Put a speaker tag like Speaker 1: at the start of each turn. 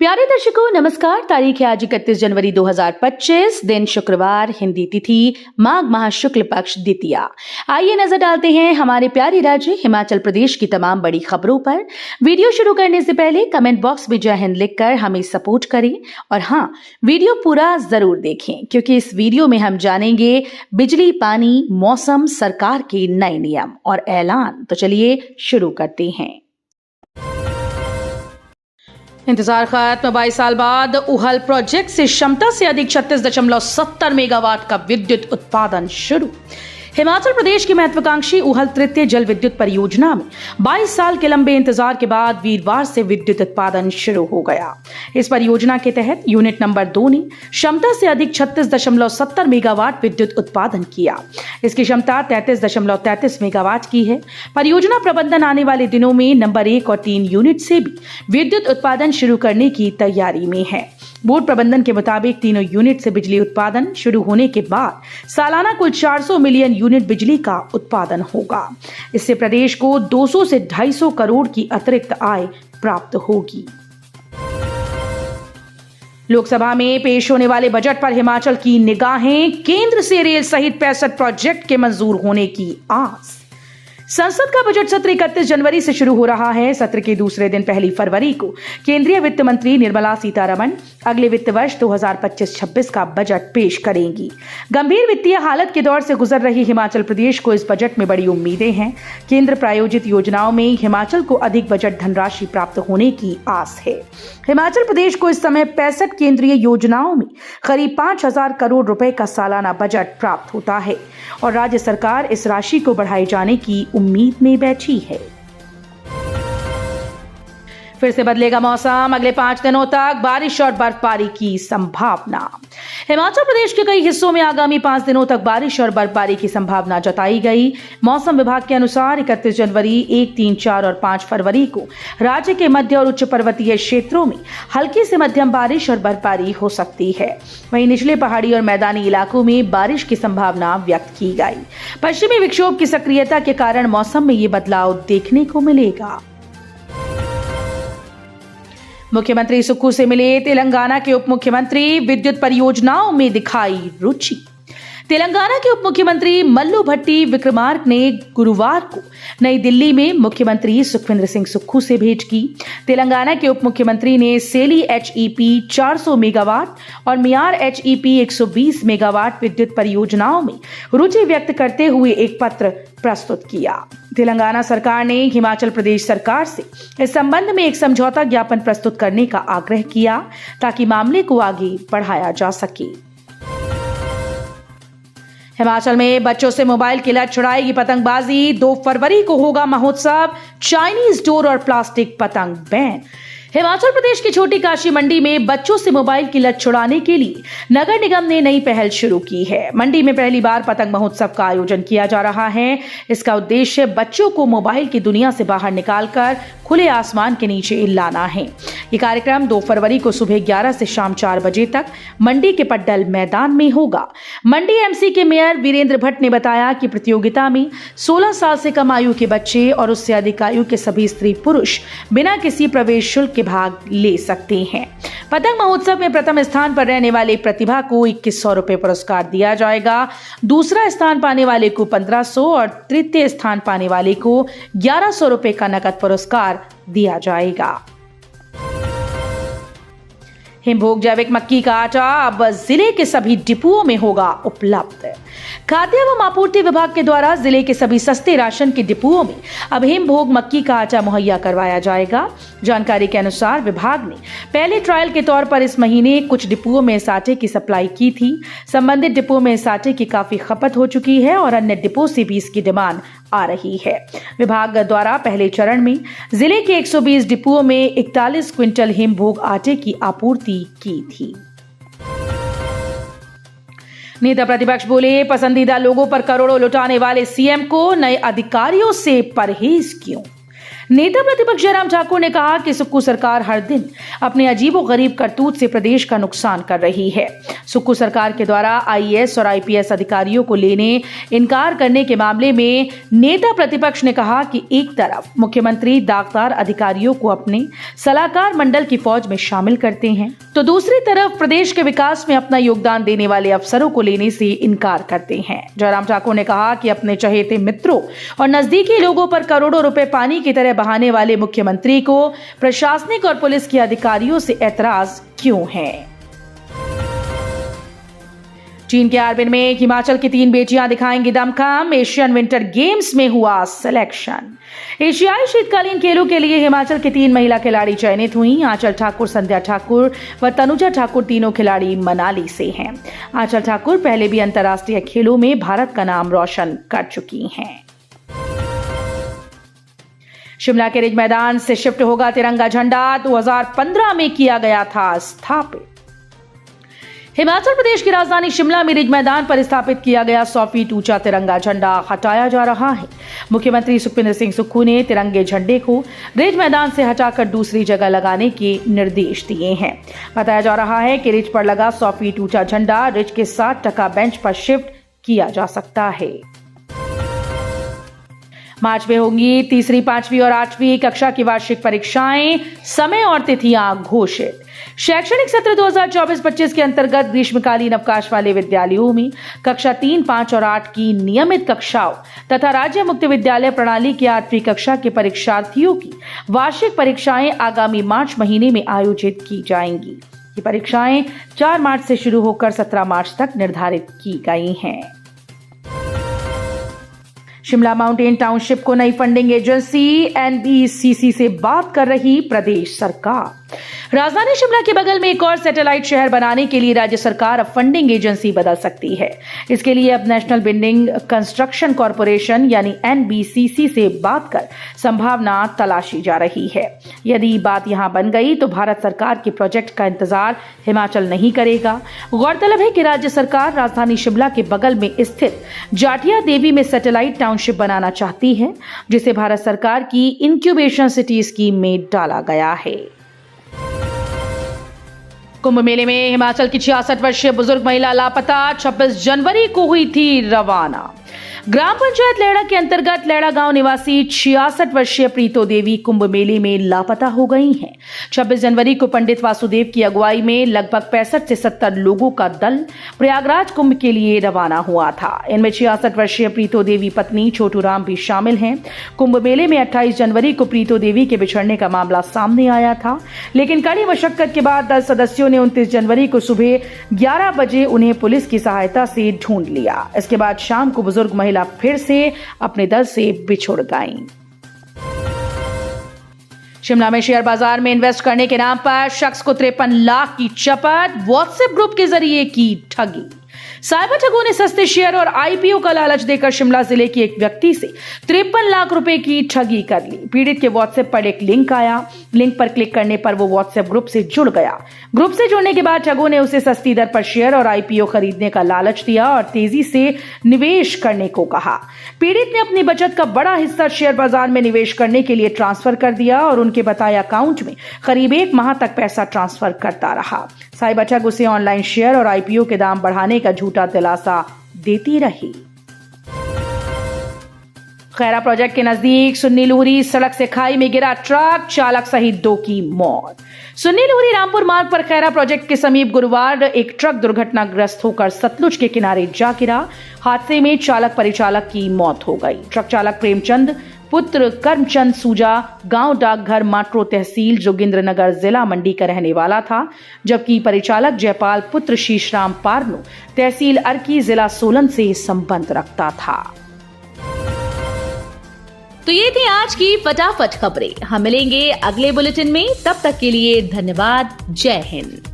Speaker 1: प्यारे दर्शकों नमस्कार। तारीख है आज 31 जनवरी 2025, दिन शुक्रवार, हिंदी तिथि माघ माह शुक्ल पक्ष द्वितीया। आइए नजर डालते हैं हमारे प्यारे राज्य हिमाचल प्रदेश की तमाम बड़ी खबरों पर। वीडियो शुरू करने से पहले कमेंट बॉक्स में जय हिंद लिखकर हमें सपोर्ट करें और हाँ, वीडियो पूरा जरूर देखें क्योंकि इस वीडियो में हम जानेंगे बिजली, पानी, मौसम, सरकार के नए नियम और ऐलान। तो चलिए शुरू करते हैं। इंतजार खत्म, 22 साल बाद उहल प्रोजेक्ट से क्षमता से अधिक 36.70 मेगावाट का विद्युत उत्पादन शुरू। हिमाचल प्रदेश की महत्वाकांक्षी उहल तृतीय जल विद्युत परियोजना में 22 साल के लंबे इंतजार के बाद वीरवार से विद्युत उत्पादन शुरू हो गया। इस परियोजना के तहत यूनिट नंबर 2 ने क्षमता से अधिक 36.70 मेगावाट विद्युत उत्पादन किया। इसकी क्षमता 33.33 मेगावाट की है। परियोजना प्रबंधन आने वाले दिनों में नंबर 1 और 3 यूनिट से भी विद्युत उत्पादन शुरू करने की तैयारी में है। बोर्ड प्रबंधन के मुताबिक तीनों यूनिट से बिजली उत्पादन शुरू होने के बाद सालाना कुल 400 मिलियन यूनिट बिजली का उत्पादन होगा। इससे प्रदेश को 200 से 250 करोड़ की अतिरिक्त आय प्राप्त होगी। लोकसभा में पेश होने वाले बजट पर हिमाचल की निगाहें, केंद्र से रेल सहित 65 प्रोजेक्ट के मंजूर होने की आस। संसद का बजट सत्र 31 जनवरी से शुरू हो रहा है। सत्र के दूसरे दिन 1 फरवरी को केंद्रीय वित्त मंत्री निर्मला सीतारमण अगले वित्त वर्ष 2025-26 का बजट पेश करेंगी। गंभीर वित्तीय हालत के दौर से गुजर रही हिमाचल प्रदेश को इस बजट में बड़ी उम्मीदें हैं। केंद्र प्रायोजित योजनाओं में हिमाचल को अधिक बजट धनराशि प्राप्त होने की आस है। हिमाचल प्रदेश को इस समय 65 केंद्रीय योजनाओं में करीब 5,000 करोड़ रुपए का सालाना बजट प्राप्त होता है और राज्य सरकार इस राशि को बढ़ाए जाने की उम्मीद में बैठी है। फिर से बदलेगा मौसम, अगले 5 दिनों तक बारिश और बर्फबारी की संभावना। हिमाचल प्रदेश के कई हिस्सों में आगामी 5 दिनों तक बारिश और बर्फबारी की संभावना जताई गई। मौसम विभाग के अनुसार 31 जनवरी, 1, 3, 4 और 5 फरवरी को राज्य के मध्य और उच्च पर्वतीय क्षेत्रों में हल्की से मध्यम बारिश और बर्फबारी हो सकती है। वहीं निचले पहाड़ी और मैदानी इलाकों में बारिश की संभावना व्यक्त की गई। पश्चिमी विक्षोभ की सक्रियता के कारण मौसम में ये बदलाव देखने को मिलेगा। मुख्यमंत्री सुक्खू से मिले तेलंगाना के उप मुख्यमंत्री, विद्युत परियोजनाओं में दिखाई रुचि। तेलंगाना के उप मुख्यमंत्री मल्लू भट्टी विक्रमार्क ने गुरुवार को नई दिल्ली में मुख्यमंत्री सुखविंदर सिंह सुक्खू से भेंट की। तेलंगाना के उप मुख्यमंत्री ने सेली HEP 400 मेगावाट और मियार HEP 120 मेगावाट विद्युत परियोजनाओं में रुचि व्यक्त करते हुए एक पत्र प्रस्तुत किया। तेलंगाना सरकार ने हिमाचल प्रदेश सरकार से इस संबंध में एक समझौता ज्ञापन प्रस्तुत करने का आग्रह किया ताकि मामले को आगे बढ़ाया जा सके। हिमाचल में बच्चों से मोबाइल की लत छुड़ाएगी पतंगबाजी। 2 फरवरी को होगा महोत्सव। चाइनीज डोर और प्लास्टिक पतंग बैन। हिमाचल प्रदेश की छोटी काशी मंडी में बच्चों से मोबाइल की लत छुड़ाने के लिए नगर निगम ने नई पहल शुरू की है। मंडी में पहली बार पतंग महोत्सव का आयोजन किया जा रहा है। इसका उद्देश्य बच्चों को मोबाइल की दुनिया से बाहर निकालकर खुले आसमान के नीचे लाना है। ये कार्यक्रम 2 फरवरी को सुबह 11 से शाम 4 बजे तक मंडी के पड्डल मैदान में होगा। मंडी MC के मेयर वीरेंद्र भट्ट ने बताया कि प्रतियोगिता में 16 साल से कम आयु के बच्चे और उससे अधिक आयु के सभी स्त्री पुरुष बिना किसी प्रवेश शुल्क के भाग ले सकते हैं। पतंग महोत्सव में प्रथम स्थान पर रहने वाले प्रतिभा को 2100 रुपए पुरस्कार दिया जाएगा। दूसरा स्थान पाने वाले को 1500 और तृतीय स्थान पाने वाले को 1100 रुपए का नकद पुरस्कार दिया जाएगा। हिमभोग जैविक मक्की का आटा अब जिले के सभी डिपुओं में होगा उपलब्ध। खाद्य एवं आपूर्ति विभाग के द्वारा जिले के सभी सस्ते राशन के डिपुओं में अब हिमभोग मक्की का आटा मुहैया करवाया जाएगा। जानकारी के अनुसार विभाग ने पहले ट्रायल के तौर पर इस महीने कुछ डिपुओं में इस आटे की सप्लाई की थी। संबंधित डिपुओं में इस आटे की काफी खपत हो चुकी है और अन्य डिपो से भी इसकी डिमांड आ रही है। विभाग द्वारा पहले चरण में जिले के 120 डिपुओं में 41 क्विंटल हिमभोग आटे की आपूर्ति की थी। नेता प्रतिपक्ष बोले, पसंदीदा लोगों पर करोड़ों लुटाने वाले CM को नए अधिकारियों से परहेज क्यों। नेता प्रतिपक्ष जयराम ठाकुर ने कहा कि सुक्खू सरकार हर दिन अपने अजीबोगरीब करतूत से प्रदेश का नुकसान कर रही है। सुक्खू सरकार के द्वारा आईएएस और आईपीएस अधिकारियों को लेने इनकार करने के मामले में नेता प्रतिपक्ष ने कहा कि एक तरफ मुख्यमंत्री दागदार अधिकारियों को अपने सलाहकार मंडल की फौज में शामिल करते हैं, तो दूसरी तरफ प्रदेश के विकास में अपना योगदान देने वाले अफसरों को लेने से इनकार करते हैं। जयराम ठाकुर ने कहा कि अपने चहेते मित्रों और नजदीकी लोगों पर करोड़ों रुपए पानी की तरह बहाने वाले मुख्यमंत्री को प्रशासनिक और पुलिस के अधिकारियों से ऐतराज क्यों है। चीन के हार्बिन में हिमाचल की 3 बेटियां दिखाएंगी दमखम। एशियन विंटर गेम्स में हुआ सिलेक्शन। एशियाई शीतकालीन खेलों के लिए हिमाचल की 3 महिला खिलाड़ी चयनित हुई। आंचल ठाकुर, संध्या ठाकुर व तनुजा ठाकुर तीनों खिलाड़ी मनाली से हैं। आंचल ठाकुर पहले भी अंतर्राष्ट्रीय खेलों में भारत का नाम रोशन कर चुकी हैं। शिमला के रिज मैदान से शिफ्ट होगा तिरंगा झंडा। 2015 में किया गया था स्थापित। हिमाचल प्रदेश की राजधानी शिमला में रिज मैदान पर स्थापित किया गया 100 फीट ऊंचा तिरंगा झंडा हटाया जा रहा है। मुख्यमंत्री सुखविंदर सिंह सुक्खू ने तिरंगे झंडे को रिज मैदान से हटाकर दूसरी जगह लगाने के निर्देश दिए हैं। बताया जा रहा है कि रिज पर लगा 100 फीट ऊंचा झंडा रिज के 60% बेंच पर शिफ्ट किया जा सकता है। मार्च में होंगी 3री, 5वीं और 8वीं कक्षा की वार्षिक परीक्षाएं। समय और तिथियां घोषित। शैक्षणिक सत्र 2024-25 के अंतर्गत ग्रीष्मकालीन अवकाश वाले विद्यालयों में कक्षा 3, 5 और 8 की नियमित कक्षाओं तथा राज्य मुक्त विद्यालय प्रणाली की 8वीं कक्षा के परीक्षार्थियों की वार्षिक परीक्षाएं आगामी मार्च महीने में आयोजित की जाएंगी। ये परीक्षाएं 4 मार्च से शुरू होकर 17 मार्च तक निर्धारित की गई हैं। शिमला माउंटेन टाउनशिप को नई फंडिंग एजेंसी एनबीसीसी से बात कर रही प्रदेश सरकार। राजधानी शिमला के बगल में एक और सैटेलाइट शहर बनाने के लिए राज्य सरकार अब फंडिंग एजेंसी बदल सकती है। इसके लिए अब नेशनल बिल्डिंग कंस्ट्रक्शन कॉरपोरेशन यानी एनबीसीसी से बात कर संभावना तलाशी जा रही है। यदि बात यहां बन गई तो भारत सरकार के प्रोजेक्ट का इंतजार हिमाचल नहीं करेगा। गौरतलब है कि राज्य सरकार राजधानी शिमला के बगल में स्थित जाटिया देवी में सैटेलाइट टाउनशिप बनाना चाहती है, जिसे भारत सरकार की इंक्यूबेशन सिटी स्कीम में डाला गया है। कुंभ मेले में हिमाचल की 66 वर्षीय बुजुर्ग महिला लापता। 26 जनवरी को हुई थी रवाना। ग्राम पंचायत लैड़ा के अंतर्गत लैड़ा गांव निवासी 66 वर्षीय प्रीतो देवी कुंभ मेले में लापता हो गई हैं। 26 जनवरी को पंडित वासुदेव की अगुवाई में लगभग 65 से 70 लोगों का दल प्रयागराज कुंभ के लिए रवाना हुआ था। इनमें 66 वर्षीय प्रीतो देवी पत्नी छोटू राम भी शामिल हैं। कुंभ मेले में 28 जनवरी को प्रीतो देवी के बिछड़ने का मामला सामने आया था, लेकिन कड़ी मशक्कत के बाद दल सदस्यों ने 29 जनवरी को सुबह 11 बजे उन्हें पुलिस की सहायता से ढूंढ लिया। इसके बाद शाम को बुजुर्ग महिला फिर से अपने दल से बिछुड़ गईं। शिमला में शेयर बाजार में इन्वेस्ट करने के नाम पर शख्स को 53 लाख की चपत। व्हाट्सएप ग्रुप के जरिए की ठगी। साइबर ठगों ने सस्ते शेयर और आईपीओ का लालच देकर शिमला जिले के एक व्यक्ति से 53 लाख रुपए की ठगी कर ली। पीड़ित के व्हाट्सएप पर एक लिंक आया। लिंक पर क्लिक करने पर वो व्हाट्सएप ग्रुप से जुड़ गया। ग्रुप से जुड़ने के बाद ठगों ने उसे सस्ती दर पर शेयर और आईपीओ खरीदने का लालच दिया और तेजी से निवेश करने को कहा। पीड़ित ने अपनी बचत का बड़ा हिस्सा शेयर बाजार में निवेश करने के लिए ट्रांसफर कर दिया और उनके बताए अकाउंट में करीब 1 माह तक पैसा ट्रांसफर करता रहा। साइबर ठग उसे ऑनलाइन शेयर और आईपीओ के दाम बढ़ाने का झूठा दिलासा देती रही। खैरा प्रोजेक्ट के नजदीक सुन्नी लूहरी सड़क से खाई में गिरा ट्रक, चालक सहित 2 की मौत। सुन्नी लूहरी रामपुर मार्ग पर खैरा प्रोजेक्ट के समीप गुरुवार एक ट्रक दुर्घटनाग्रस्त होकर सतलुज के किनारे जा गिरा। हादसे में चालक परिचालक की मौत हो गई। ट्रक चालक प्रेमचंद पुत्र कर्मचंद सूजा गांव डाकघर माट्रो तहसील जोगिंद्रनगर जिला मंडी का रहने वाला था, जबकि परिचालक जयपाल पुत्र शीशराम पारनू तहसील अर्की जिला सोलन से संबंध रखता था।
Speaker 2: तो ये थी आज की फटाफट खबरें। हम मिलेंगे अगले बुलेटिन में, तब तक के लिए धन्यवाद। जय हिंद।